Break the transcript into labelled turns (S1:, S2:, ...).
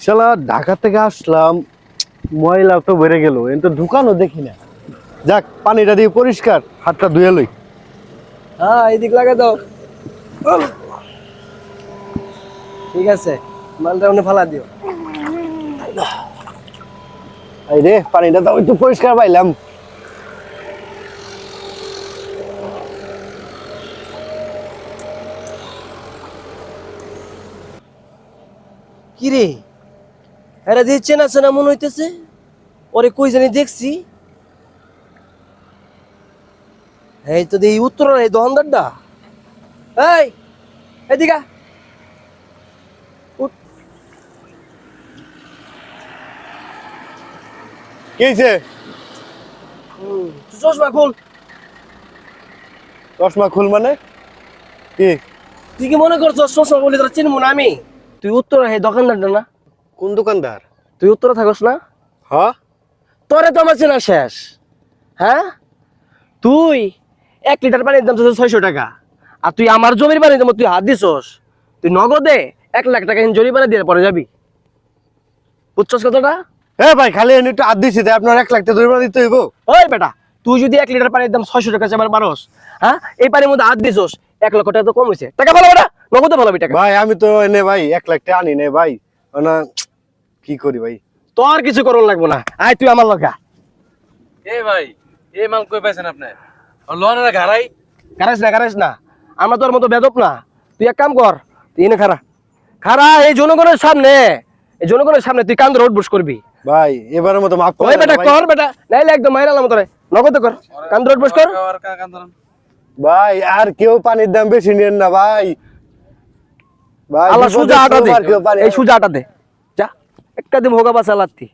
S1: শালা ঢাকা থেকে আসলাম, ময়লা তো বেড়ে গেল, এর তো দোকানও দেখি না। যাক, পানিটা দিয়ে পরিষ্কার, হাতটা ধুয়ে লই।
S2: হ্যাঁ, এইদিক লাগা দাও। ঠিক আছে, মালটা ওখানে ফালা দিও।
S1: এই রে, পানিটা তো একটু পরিষ্কার পাইলাম।
S2: কি রে, এরা দিয়ে চেনা চেনা মনে হইতেছে। ওরে কই জানি দেখছি। এই তো এই উত্তর এই দোকানদারটা। এই এদিকে আ।
S1: কি হয়েছে?
S2: চশমা খোল।
S1: চশমা খুল মানে কি?
S2: তুই কি মনে করছস চশমা বলে তোরা চিনবো না আমি? তুই উত্তর এই দোকানদারটা না?
S1: কোন দোকানদার?
S2: তুই উত্তরে থাকস না?
S1: হ্যাঁ,
S2: তোরে তো আমার চেনা শেষ। হ্যাঁ, তুই 1 লিটার পানির দাম চাচ্ছিস 600 টাকা, আর তুই আমার জমির পানির দাম তুই হাত দিছস। তুই নগদে 1 লাখ টাকা জরিমানা দিয়ে পরে যাবি। বুঝছস কথাটা?
S1: হ্যাঁ ভাই, খালি এনে একটু হাত দিছি, তাই আপনার 1 লাখ টাকা জরিমানা দিতে হইব?
S2: ওই বেটা, তুই যদি 1 লিটার পানির দাম 600 টাকা চাবার পারস, হ্যাঁ, এই পানির মধ্যে হাত দিছস, 1 লক্ষ টাকা তো কম হয়েছে। টাকা ভালো বেটা, নগদে ভালোবি টাকা।
S1: ভাই আমি তো এনে ভাই 1 লাখ টাকা আনি নাই ভাই, না কি করি ভাই?
S2: তোর কিছু করুন লাগবো না, আয় তুই আমার লগা।
S3: এ ভাই, এ মাল কই পাইছেন আপনি? লোনের ঘাড়াই
S2: গারাইস না, আমরা তোর মতো বেদব না। তুই এক কাম কর, তুই এনে খারা খারা, এই জনগণের সামনে তুই কান ধরে উঠবস করবি।
S1: ভাই এবারের মতো মাফ করে
S2: ওই
S1: দেন
S2: বেটা
S1: ভাই।
S2: কর বেটা, নাইলে একদম মাইরালাম তোরে। নগদে কর, কান ধরে উঠবস কর।
S1: ভাই আর কেউ পানির দাম বেশি নেন না ভাই। ভাই
S2: আল্লাহ
S1: বিপদে
S2: সুজা আটা দে,
S1: আর কেউ পানি-
S2: এই সুজা আটা দে, যা একটা দিন হোগা বাসা লাত্তি।